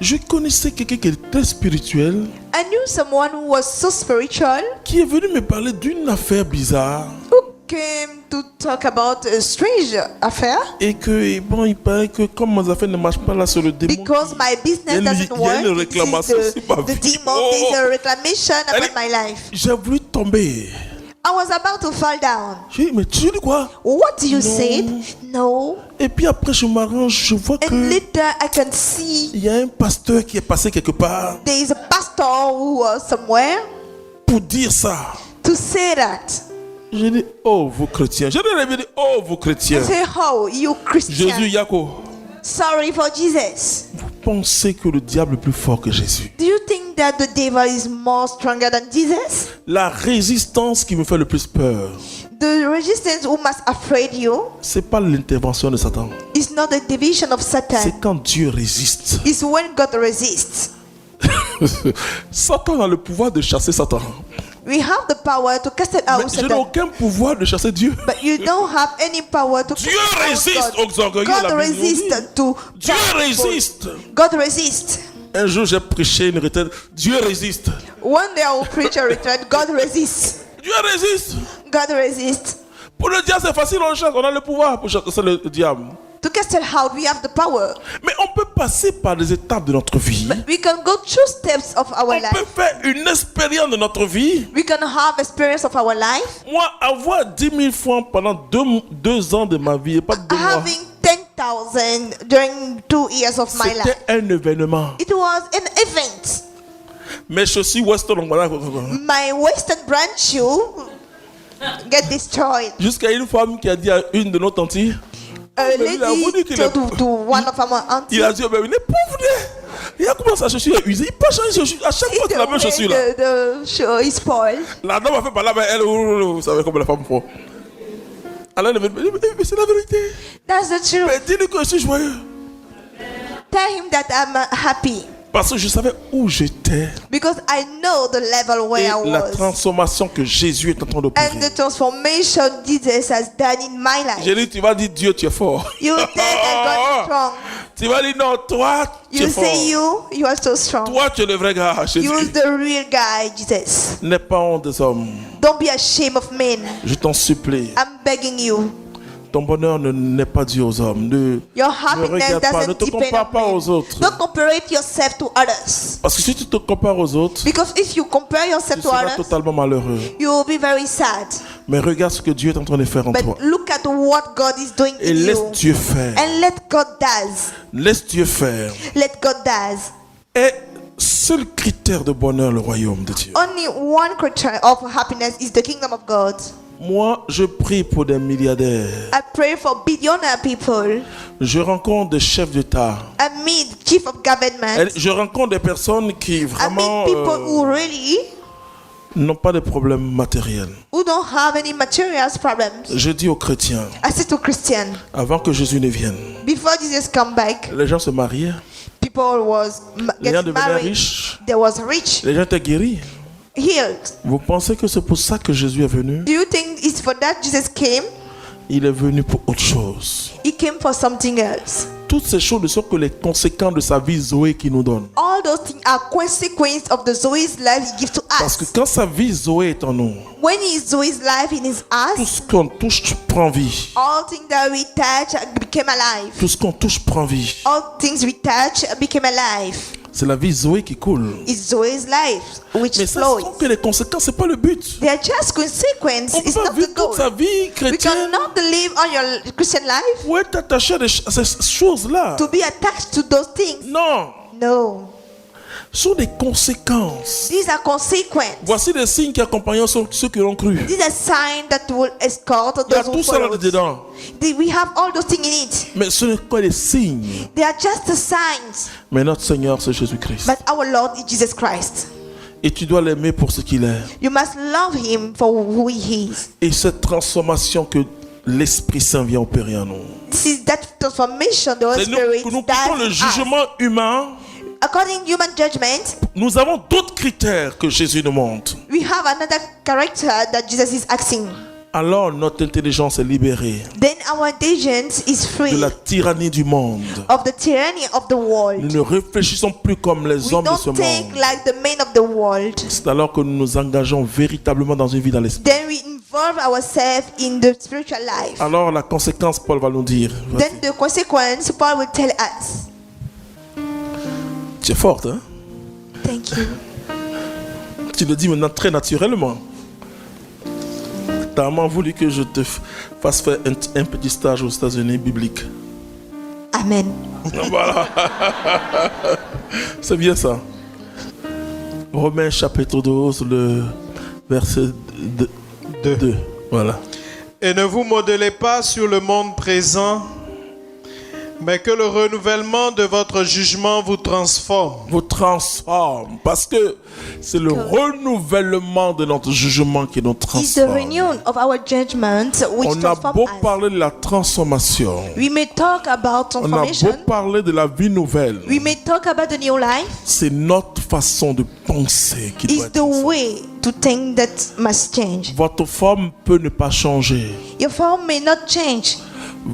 Je connaissais quelqu'un qui est très spirituel, I knew someone who was so spiritual qui est venu me parler d'une affaire bizarre. who came to talk about a strange affair Et que, bon, il paraît que comme mes affaires ne marchent pas là sur le démon, because my business doesn't il y a une work. réclamation This sur is ma the vie. demon. Oh. There's a reclamation Elle about est- my life. j'ai voulu tomber. I was about to fall down. J'ai dit, mais tu dis quoi? What do you No. say? No. Et puis après, je m'arrange, je vois And que later I can see il y a un pasteur qui est passé quelque part there is a pastor who was somewhere pour dire ça. to say that. J'ai dit, oh, vous chrétiens. J'ai dit, oh, vous chrétiens. I say, oh, you Christian. Jésus, Yako, Sorry for Jesus. vous pensez que le diable est plus fort que Jésus? Do you think that the devil is more stronger than Jesus? La résistance qui me fait le plus peur, The resistance who must afraid you c'est pas l'intervention de Satan. is not the division of Satan. C'est quand Dieu résiste. It's when God resists. Satan a le pouvoir de chasser Satan. We have the power to cast it out Mais je n'ai Satan. aucun pouvoir de chasser Dieu. But you don't have any power to Dieu cast out résiste God. aux orgueilleux, God la Bible nous dit. resists to Dieu proud people. résiste. God resists. Un jour, j'ai prêché une retraite. Dieu résiste. One day I will preach a return. God resists. Dieu résiste. God resists. Pour le diable, c'est facile, on chasse. On a le pouvoir pour chasser le diable. To cast it out, we have the power. Mais on peut passer par des étapes de notre vie. We can go through steps of our On life. peut faire une expérience de notre vie. We can have experience of our life. Moi, avoir 10 000 francs pendant deux ans de ma vie, et pas 2 mois, Having 10,000 during 2 years of my c'était life. un événement. It was an event. Mes chaussures Weston, My western brand shoe get destroyed. jusqu'à une femme qui a dit à une de nos tantes, A mais il a voulu lady qu'il told est- to one of our aunties. il a dit, mais il est pauvre. Il a commencé sa chaussure est usée. Il peut changer ses chaussures. À chaque fois, c'est la même chaussure là. The shoe is spoiled. La dame a fait parler avec elle. Vous savez comment la femme fait. Alors elle me dit, mais c'est la vérité. That's the truth. Mais dis-lui que je suis joyeux. Tell him that I'm happy Parce que je savais où j'étais. because I know the level Et where I la was transformation que Jésus est en train d'opérer. and the transformation Jesus has done in my life. J'ai dit, tu vas dire Dieu, tu es fort. You say that God is strong. Tu vas dire non, toi, tu es You fort. say you are so strong. Toi, tu es le vrai gars. Jésus You is the real guy, Jesus. n'est pas honte des hommes. Don't be ashamed of men. Je t'en supplie. I'm begging you. Ton bonheur n'est pas dû aux hommes. Your Ne happiness regarde pas, ne doesn't te depend compare pas on aux men. autres. Don't compare yourself to others. Parce que si tu te compares aux autres, Because if you compare tu yourself to seras others, totalement malheureux. you will be very sad. Mais regarde ce que Dieu est en train de faire en But toi. look at what God is doing Et in laisse you. Dieu faire. And let God does. Laisse Dieu faire. Let God does. Et seul critère de bonheur, le royaume de Dieu. Only one criteria of happiness is the kingdom of God. Moi, je prie pour des milliardaires. I pray for billionaire people. Je rencontre des chefs d'État. I meet chief of government. Et je rencontre des personnes qui I vraiment meet people who really n'ont pas de problèmes matériels. who don't have any materials problems. Je dis aux chrétiens, I say to Christian, avant que Jésus ne vienne, before Jesus come back, les gens se mariaient, people was les gens getting devenaient married. riches, They was rich, les gens étaient guéris. healed. Vous pensez que c'est pour ça que Jésus est venu? Do you think it's for that Jesus came? Il est venu pour autre chose. He came for something else. Toutes ces choses ne sont que les conséquences de sa vie Zoé qui nous donne. All those things are consequences of the Zoe's life he gives to Parce que us. quand sa vie Zoé est en nous, When he Zoe's life in his tout us, ce qu'on touche prend vie. all things that we touch became alive. Tout ce qu'on touche prend vie. All things we touch became alive. C'est la vie Zoé qui coule. It's Zoe's life which Mais ça, ce flows. sont que les conséquences, c'est pas le but. They are just consequences. On peut It's pas not vivre the toute goal. sa vie We chrétienne cannot live all your Christian life ou être attaché à ces choses-là. to be attached to those things. Non, No. ce sont des conséquences. These are consequences. Voici les signes qui accompagnent ceux qui l'ont cru. These are signs that will escort Il y a those tout who ça follow. là-dedans. We have all those things in it. Mais ce n'est pas des signes. They are just the signs. Mais notre Seigneur, c'est Jésus-Christ. But our Lord is Jesus Christ. Et tu dois l'aimer pour ce qu'il est. You must love him for who he is. Et cette transformation que l'Esprit Saint vient opérer en nous. This is that transformation the Holy C'est nous Spirit que nous quittons le does in us. jugement humain. According to human judgment, Nous avons d'autres critères que Jésus nous montre. we have another character that Jesus is asking. alors notre intelligence est libérée then our intelligence is free de la tyrannie du monde. of the tyranny of the world. Nous ne réfléchissons plus comme les We hommes de ce don't think monde. like the men of the world. C'est alors que nous nous engageons véritablement dans une vie dans l'esprit. Then we involve ourselves in the spiritual life. Alors la conséquence, Paul va nous dire. Then the consequence, Paul will tell us. Tu es forte, hein? Thank you. Tu le dis maintenant très naturellement. Tu as vraiment voulu que je te fasse faire un petit stage aux États-Unis biblique. Amen. Voilà. C'est bien ça. Romains chapitre 12, le verset 2. Voilà. Et ne vous modelez pas sur le monde présent, mais que le renouvellement de votre jugement vous transforme. Vous transforme. Parce que c'est le renouvellement de notre jugement qui nous It's the transforme. renewal of our judgment which On a transforms beau us. parler de la transformation. We may talk about On a beau transformation. parler de la vie nouvelle. We may talk about the new life. C'est notre façon de penser qui doit It's être the ça. way to think that must change. Votre forme peut ne pas changer. Your form may not change.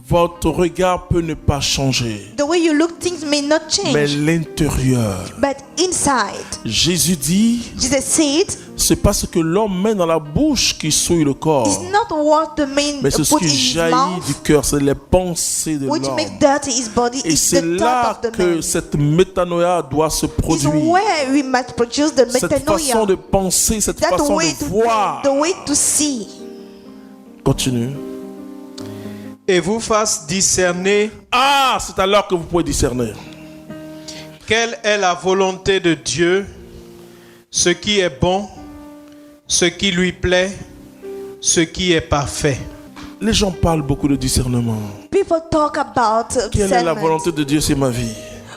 Votre regard peut ne pas changer. The way you look, things may not Mais change. l'intérieur. But inside, Jésus dit, Jesus said, c'est pas ce que l'homme met dans la bouche qui souille le corps. it's not what the man Mais c'est ce put in qui his jaillit du mouth cœur. C'est les pensées de which l'homme. makes dirty his body. Et It's c'est the là thought of the que man. cette métanoïa doit se It's produire. where we must produce the Cette façon metanoia. de penser, cette That façon way de to voir. think, the way to see. Continue. Et vous fasse discerner Ah, c'est alors que vous pouvez discerner. quelle est la volonté de Dieu, ce qui est bon, ce qui lui plaît, ce qui est parfait. Les gens parlent beaucoup de discernement. People talk about Quelle est la discernment. volonté de Dieu sur ma vie?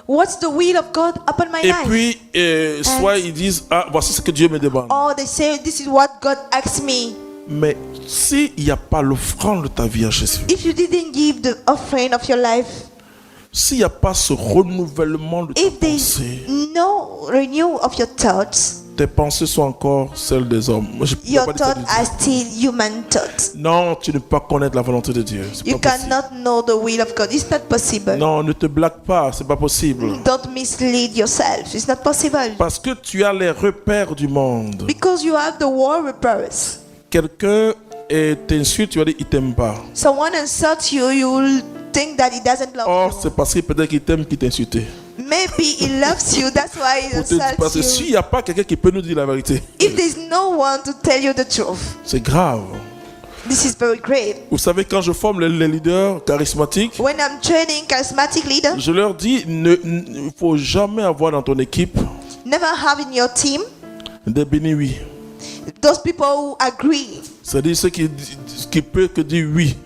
What's the will of God upon my Et life? puis, soit ils disent, ah, voici ce que Dieu me demande. Or they say, this is what God asked me. Mais s'il n'y a pas l'offrande de ta vie à Jésus, If you didn't give the offering of your life, s'il n'y a pas ce renouvellement de ta if there's pensée, no renewal of your thoughts, tes pensées sont encore celles des hommes. Moi, je peux your pas dire ça thoughts du tout. are still human thoughts. Non, tu ne peux pas connaître la volonté de Dieu. C'est You pas possible. cannot know the will of God. It's not possible. Non, ne te blague pas, c'est pas possible. Don't mislead yourself. It's not possible. Parce que tu as les repères du monde. Because you have the war repairs. Quelqu'un t'insulte, tu vas dire il t'aime pas. Someone insults you, you will think that he doesn't love Or, you. c'est parce que peut-être qu'il t'aime qu'il t'insulte. Maybe he loves you, that's why he Parce que insults s'il you. n'y a pas quelqu'un qui peut nous dire la vérité, If there's no one to tell you the truth, c'est grave. this is very grave. Vous savez, quand je forme les leaders charismatiques, When I'm training charismatic leader, je leur dis, il ne faut jamais avoir dans ton équipe never have in your team des bénis oui. those people who agree, C'est-à-dire ceux qui peuvent que dire oui.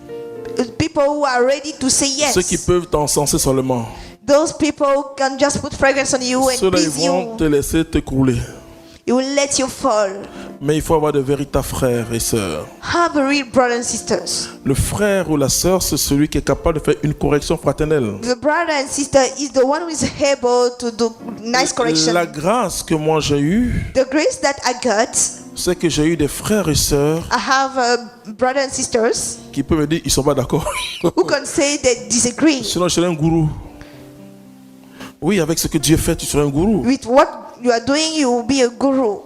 people who are ready to say Ceux qui yes. peuvent t'encenser seulement. Those people can just put fragrance on you and Ceux-là, ils please vont you. te laisser te couler. He will let you fall. Mais il faut avoir de véritables frères et sœurs. Have a real brothers and sisters. Le frère ou la sœur, c'est celui qui est capable de faire une correction fraternelle. The brother and sister is the one who is able to do nice correction. La grâce que moi j'ai eue, The grace that I got, c'est que j'ai eu des frères et sœurs I have brothers and sisters qui peuvent me dire ils sont pas d'accord. who can say they disagree Sinon, je serais un gourou. Oui, avec ce que Dieu fait, tu serais un gourou. with what you are doing. You will be a guru.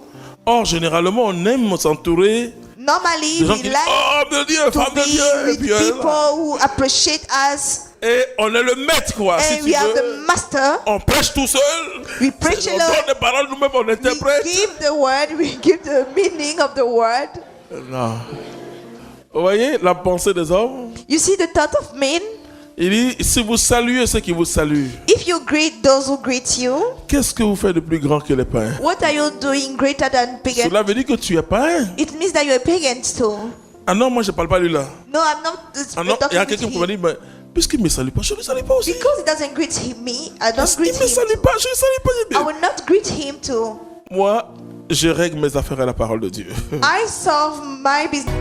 Or, généralement, on aime s'entourer Normally, de gens we qui disent like oh, mon Dieu, to femme de Dieu. be Et with puis, elle est là. people who appreciate us, Et on est le maître, quoi. Si and tu we are veux, the master. on prêche tout seul. We preach On alone. donne des paroles nous-mêmes, on We interprète. give the word. We give the meaning of the word. Non. Vous voyez la pensée des hommes? You see the thought of men. Il dit, si vous saluez ceux qui vous saluent, If you greet those who greet you, qu'est-ce que vous faites de plus grand que les païens? what are you doing greater than pagan? Cela veut dire que tu es païen. It means that you're a pagan too. Ah non, moi je ne parle pas de lui là. No, I'm not Ah non, il y talking a with quelqu'un qui m'a him. dit, mais puisqu'il ne me salue pas, je ne le salue pas aussi. Because he doesn't greet me, I don't Il greet ne me him. salue pas, je ne le salue pas. I will not greet him too. Moi, je règle mes affaires à la parole de Dieu. I solve my business.